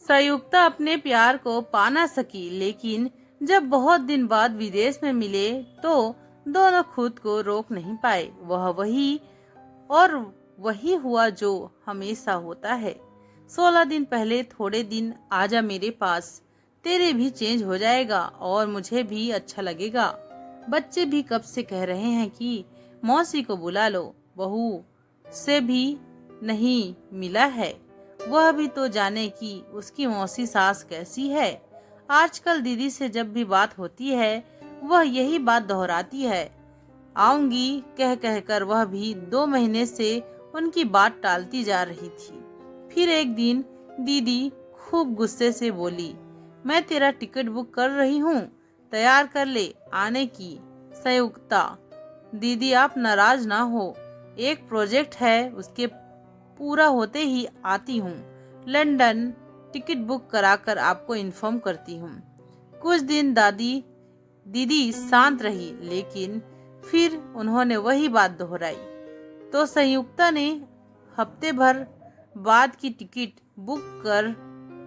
संयुक्ता अपने प्यार को पा ना सकी, लेकिन जब बहुत दिन बाद विदेश में मिले तो दोनों खुद को रोक नहीं पाए। और वही हुआ जो हमेशा होता है। 16 दिन पहले थोड़े दिन आजा मेरे पास, तेरे भी चेंज हो जाएगा और मुझे भी अच्छा लगेगा। बच्चे भी कब से कह रहे हैं कि मौसी को बुला लो, बहू से भी नहीं मिला है। वह भी तो जाने कि उसकी मौसी सास कैसी है। आजकल दीदी से जब भी बात होती है वह यही बात दोहराती है, आऊंगी कह कह कर। वह भी 2 महीने से उनकी बात टालती जा रही थी। फिर एक दिन दीदी खूब गुस्से से बोली, मैं तेरा टिकट बुक कर रही हूँ, तैयार कर ले आने की। संयुक्ता, दीदी आप नाराज ना हो, एक प्रोजेक्ट है, उसके पूरा होते ही आती हूँ। लंदन टिकट बुक कराकर आपको इन्फॉर्म करती हूँ। कुछ दिन दीदी शांत रही, लेकिन फिर उन्होंने वही बात दोहराई। तो संयुक्ता ने हफ्ते भर बाद की टिकट बुक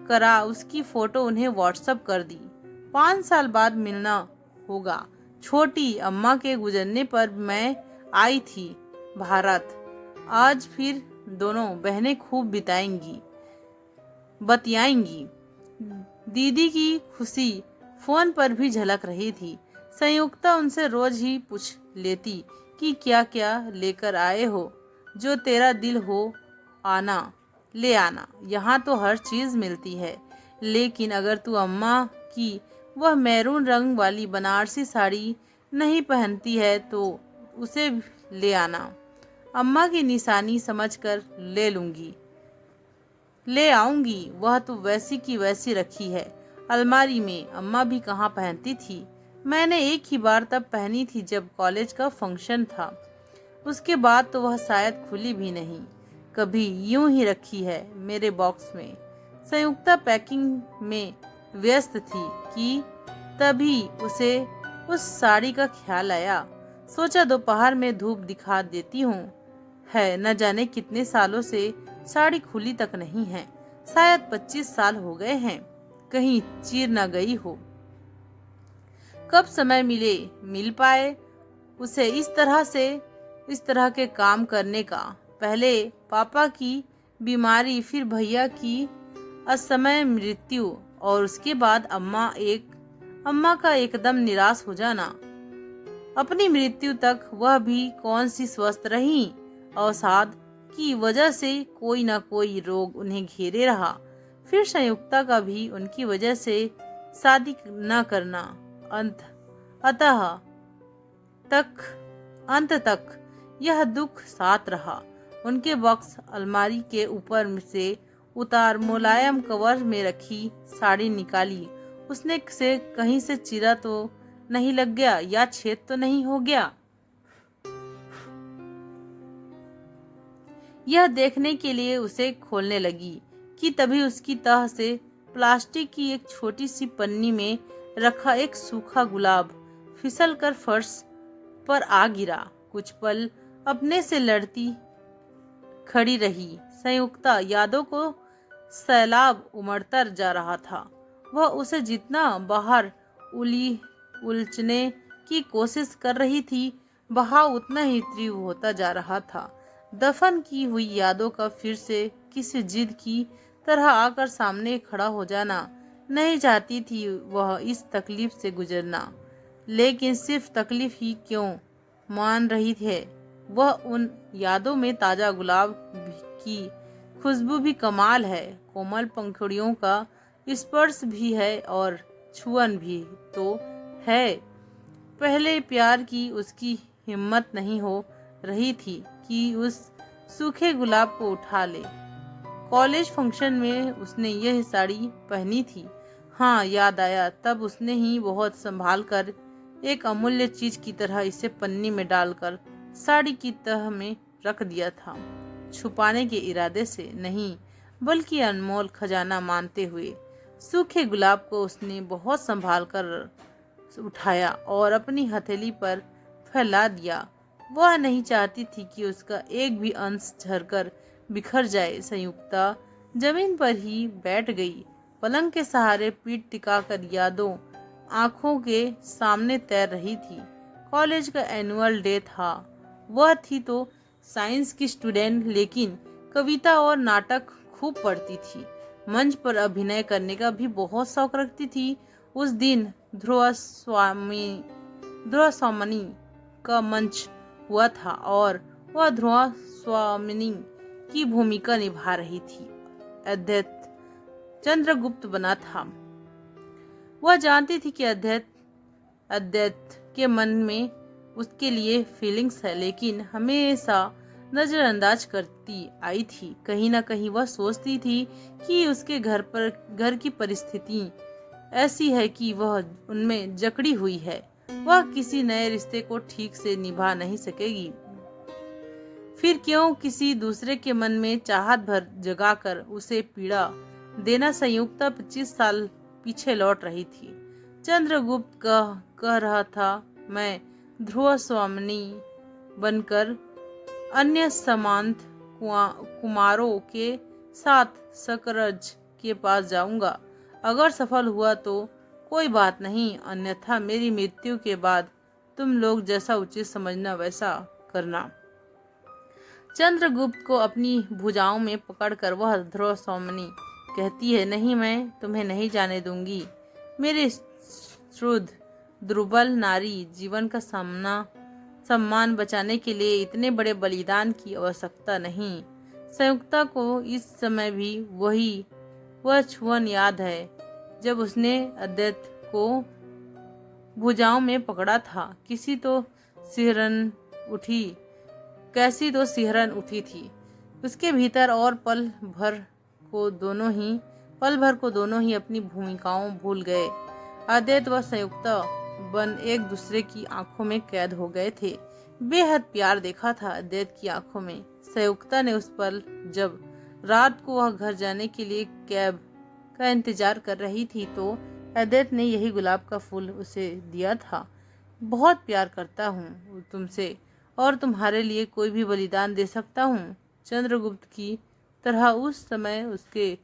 करा उसकी फोटो उन्हें व्हाट्सएप कर दी। 5 साल बाद मिलना होगा। छोटी अम्मा के गुजरने पर मैं आई थी भारत। आज फिर दोनों बहनें खूब बतियाएंगी। दीदी की खुशी फोन पर भी झलक रही थी। संयुक्ता उनसे रोज ही पूछ लेती कि क्या क्या लेकर आए हो, जो तेरा दिल हो ले आना। यहाँ तो हर चीज मिलती है, लेकिन अगर तू अम्मा की वह मैरून रंग वाली बनारसी साड़ी नहीं पहनती है तो उसे ले आना। अम्मा की निशानी समझकर ले आऊंगी। वह तो वैसी की वैसी रखी है अलमारी में। अम्मा भी कहाँ पहनती थी। मैंने एक ही बार तब पहनी थी जब कॉलेज का फंक्शन था। उसके बाद तो वह शायद खुली भी नहीं। कभी यूं ही रखी है मेरे बॉक्स में। संयुक्ता पैकिंग में व्यस्त थी कि तभी उसे उस साड़ी का ख्याल आया। सोचा दोपहर में धूप दिखा देती हूँ। न जाने कितने सालों से साड़ी खुली तक नहीं है। शायद 25 साल हो गए हैं, कहीं चीर न गई हो। कब समय मिल पाए उसे इस तरह के काम करने का। पहले पापा की बीमारी, फिर भैया की असमय मृत्यु और उसके बाद अम्मा का एकदम निराश हो जाना। अपनी मृत्यु तक वह भी कौन सी स्वस्थ रही। अवसाद की वजह से कोई ना कोई रोग उन्हें घेरे रहा। फिर संयुक्ता का भी उनकी वजह से शादी न करना। अंत तक यह दुख साथ रहा। उनके बॉक्स अलमारी के ऊपर से उतार मुलायम कवर में रखी साड़ी निकाली। उसने से कहीं से चीरा तो नहीं लग गया या छेद तो नहीं हो गया, यह देखने के लिए उसे खोलने लगी कि तभी उसकी तह से प्लास्टिक की एक छोटी सी पन्नी में रखा एक सूखा गुलाब फिसलकर फर्श पर आ गिरा। कुछ पल अपने से लड़ती खड़ी रही। संयुक्ता यादों को सैलाब उमड़ता जा रहा था। वह उसे जितना बाहर उलझने की कोशिश कर रही थी, बहाव उतना ही तीव्र होता जा रहा था। दफन की हुई यादों का फिर से किसी जिद की तरह आकर सामने खड़ा हो जाना। नहीं चाहती थी वह इस तकलीफ से गुजरना, लेकिन सिर्फ तकलीफ ही क्यों मान रही है। वह उन यादों में ताजा गुलाब की खुशबू भी कमाल है, कोमल पंखुड़ियों का स्पर्श भी है और छुअन भी तो है। पहले प्यार की उसकी हिम्मत नहीं हो रही थी कि उस सूखे गुलाब को उठा ले। कॉलेज फंक्शन में उसने यह साड़ी पहनी थी। हाँ, याद आया, तब उसने ही बहुत संभाल कर एक अमूल्य चीज की तरह इसे पन्नी में डालकर साड़ी की तह में रख दिया था। छुपाने के इरादे से नहीं, बल्कि अनमोल खजाना मानते हुए। सूखे गुलाब को उसने बहुत संभाल कर उठाया और अपनी हथेली पर फैला दिया। वह नहीं चाहती थी कि उसका एक भी अंश झरकर बिखर जाए। संयुक्ता जमीन पर ही बैठ गई। पलंग के सहारे पीठ टिकाकर यादों आंखों के सामने तैर रही थी। कॉलेज का एनुअल डे था। वह थी तो साइंस की स्टूडेंट, लेकिन कविता और नाटक खूब पढ़ती थी। मंच पर अभिनय करने का भी बहुत शौक रखती थी। उस दिन ध्रुव स्वामिनी का मंच हुआ था और वह ध्रुव स्वामिनी की भूमिका निभा रही थी। अद्वैत चंद्रगुप्त बना था। वह जानती थी कि अद्वैत के मन में उसके लिए फीलिंग्स है, लेकिन हमेशा नजरअंदाज करती आई थी। कहीं ना कहीं वह सोचती थी कि उसके घर की परिस्थिति ऐसी है कि वह उनमें जकड़ी हुई है। वह किसी नए रिश्ते को ठीक से निभा नहीं सकेगी। फिर क्यों किसी दूसरे के मन में चाहत भर जगाकर उसे पीड़ा देना। संयुक्ता 25 साल पीछे लौट रही थी। चंद्रगुप्त कह रहा था, मैं ध्रुव स्वामिनी बनकर अन्य समांत कुमारों के साथ सकरज के पास जाऊंगा। अगर सफल हुआ तो कोई बात नहीं, अन्यथा मेरी मृत्यु के बाद तुम लोग जैसा उचित समझना वैसा करना। चंद्रगुप्त को अपनी भुजाओं में पकड़कर वह ध्रुव स्वामिनी कहती है, नहीं, मैं तुम्हें नहीं जाने दूंगी। मेरे शुद्ध दुर्बल नारी जीवन का सम्मान बचाने के लिए इतने बड़े बलिदान की आवश्यकता नहीं। संयुक्ता को इस समय भी वह छुअन याद है जब उसने अद्वैत को भुजाओं में पकड़ा था। कैसी तो सिहरन उठी थी उसके भीतर, और पल भर को दोनों ही अपनी भूमिकाओं भूल गए। अद्वैत व संयुक्ता बन एक दूसरे की आंखों में कैद हो गए थे। बेहद प्यार देखा था अद्वैत की आंखों में। संयुक्ता ने उस पल जब रात को वह घर जाने के लिए कैब का इंतजार कर रही थी तो अद्वैत ने यही गुलाब का फूल उसे दिया था। बहुत प्यार करता हूँ तुमसे और तुम्हारे लिए कोई भी बलिदान दे सकता हूँ। चंद्रगुप्त की तरह उस समय उसके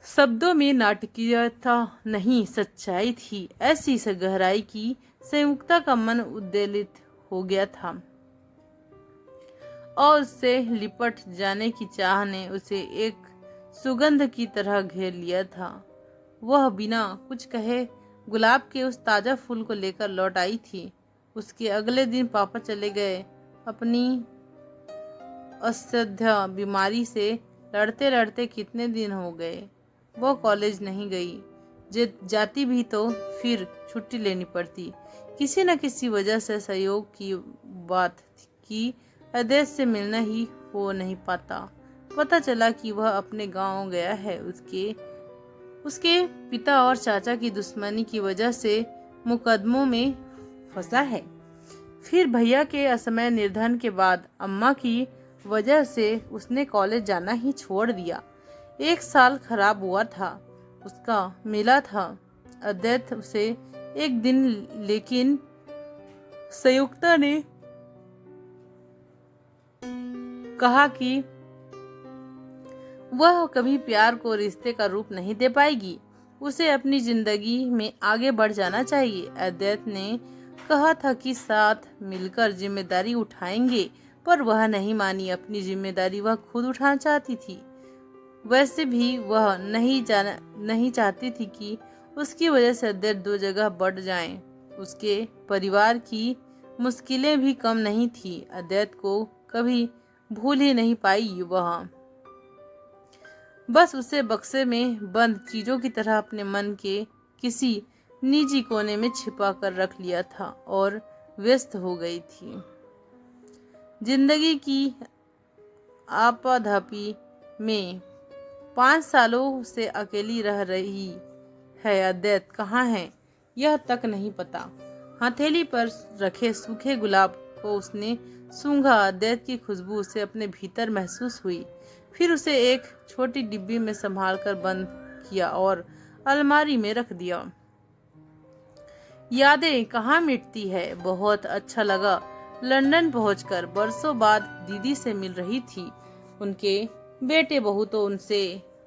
शब्दों में नाटकीयता नहीं, सच्चाई थी, ऐसी से गहराई की संयुक्ता का मन उद्वेलित हो गया था और उससे लिपट जाने की चाह ने उसे एक सुगंध की तरह घेर लिया था। वह बिना कुछ कहे गुलाब के उस ताजा फूल को लेकर लौट आई थी। उसके अगले दिन पापा चले गए। अपनी असाध्य बीमारी से लड़ते लड़ते कितने दिन हो गए। वो कॉलेज नहीं गई। जाती भी तो फिर छुट्टी लेनी पड़ती। किसी न किसी वजह से सहयोग की बात की अद्वैत से मिलना ही हो नहीं पाता। पता चला कि वह अपने गांव गया है। उसके पिता और चाचा की दुश्मनी की वजह से मुकदमों में फंसा है। फिर भैया के असमय निर्धन के बाद अम्मा की वजह से उसने कॉलेज जाना ही छोड़ दिया। 1 साल खराब हुआ था उसका। मिला था अद्वैत उसे एक दिन, लेकिन संयुक्ता ने कहा कि वह कभी प्यार को रिश्ते का रूप नहीं दे पाएगी। उसे अपनी जिंदगी में आगे बढ़ जाना चाहिए। अद्वैत ने कहा था कि साथ मिलकर जिम्मेदारी उठाएंगे, पर वह नहीं मानी। अपनी जिम्मेदारी वह खुद उठाना चाहती थी। वैसे भी वह नहीं चाहती थी कि उसकी वजह से अद्वैत 2 जगह बढ़ जाएं। उसके परिवार की मुश्किलें भी कम नहीं थी। अद्वैत को कभी भूल ही नहीं पाई वह। बस उसे बक्से में बंद चीजों की तरह अपने मन के किसी निजी कोने में छिपा कर रख लिया था और व्यस्त हो गई थी। जिंदगी की आपाधापी में 5 सालों से अकेली रह रही है। अद्वैत कहाँ है यह तक नहीं पता। हथेली पर रखे सूखे गुलाब को उसने सूंघा। अद्वैत की खुशबू उसे अपने भीतर महसूस हुई। फिर उसे एक छोटी डिब्बी में संभालकर बंद किया और अलमारी में रख दिया। यादें कहाँ मिटती है। बहुत अच्छा लगा लंदन पहुंचकर। बरसों बाद दीदी से मिल रही थी। उनके बेटे बहू तो उनसे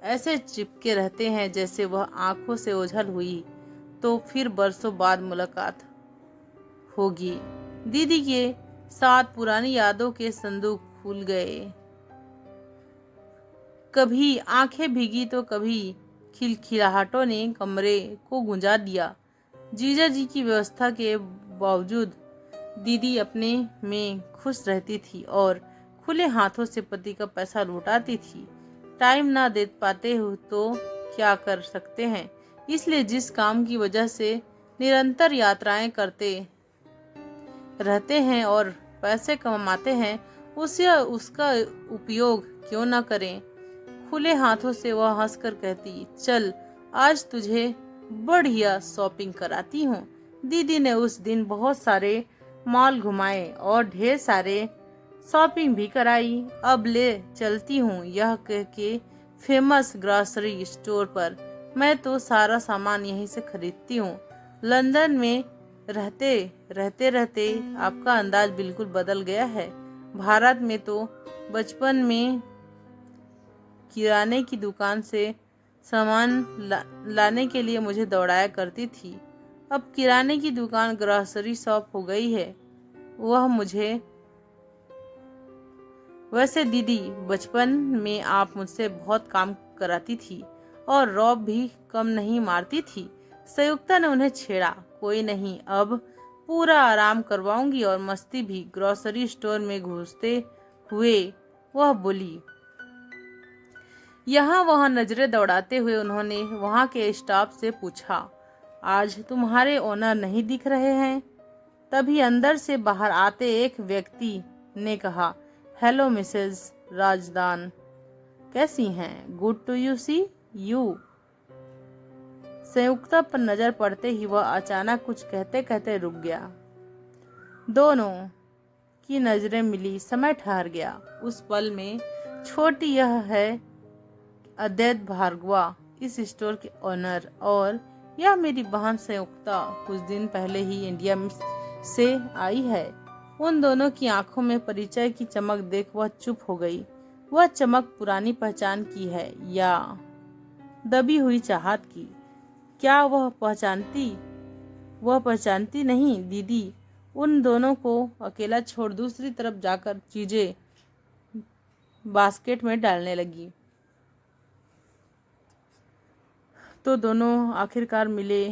ऐसे चिपके रहते हैं जैसे वह आंखों से ओझल हुई तो फिर बरसों बाद मुलाकात होगी। दीदी के साथ पुरानी यादों के संदूक खुल गए। कभी आंखें भीगी तो कभी खिलखिलाहटों ने कमरे को गुंजा दिया। जीजा जी की व्यवस्था के बावजूद दीदी अपने में खुश रहती थी और खुले हाथों से पति का पैसा लौटाती थी। टाइम ना दे पाते हो तो क्या कर सकते हैं, इसलिए जिस काम की वजह से निरंतर यात्राएं करते रहते हैं और पैसे कमाते हैं उसका उपयोग क्यों ना करें। खुले हाथों से वह हंसकर कहती, चल आज तुझे बढ़िया शॉपिंग कराती हूँ। दीदी ने उस दिन बहुत सारे मॉल घुमाए और ढेर सारे शॉपिंग भी कराई। अब ले चलती हूँ यह कह के फेमस ग्रॉसरी स्टोर पर। मैं तो सारा सामान यहीं से खरीदती हूँ। लंदन में रहते रहते आपका अंदाज बिल्कुल बदल गया है। भारत में तो बचपन में किराने की दुकान से सामान लाने के लिए मुझे दौड़ाया करती थी। अब किराने की दुकान ग्रॉसरी शॉप हो गई है। वह मुझे वैसे दीदी बचपन में आप मुझसे बहुत काम कराती थी और रौब भी कम नहीं मारती थी। संयुक्ता ने उन्हें छेड़ा। कोई नहीं, अब पूरा आराम करवाऊंगी और मस्ती भी। ग्रोसरी स्टोर में घुसते हुए वह बोली। यहाँ वहाँ नजरें दौड़ाते हुए उन्होंने वहाँ के स्टाफ से पूछा, आज तुम्हारे ओनर नहीं दिख रहे हैं? तभी अंदर से बाहर आते एक व्यक्ति ने कहा, हेलो मिसेस राजदान, कैसी हैं? Good to you see you. Sanyukta पर नजर पड़ते ही वह अचानक कुछ कहते कहते रुक गया। दोनों की नजरें मिली। समय ठहर गया। उस पल में छोटी यह है अद्वैत भार्गवा, इस स्टोर के ओनर, और यह मेरी बहन संयुक्ता कुछ दिन पहले ही इंडिया से आई है। उन दोनों की आंखों में परिचय की चमक देख वह चुप हो गई। वह चमक पुरानी पहचान की है या दबी हुई चाहत की? क्या वह पहचानती नहीं? दीदी उन दोनों को अकेला छोड़ दूसरी तरफ जाकर चीजें बास्केट में डालने लगी। तो दोनों आखिरकार मिले।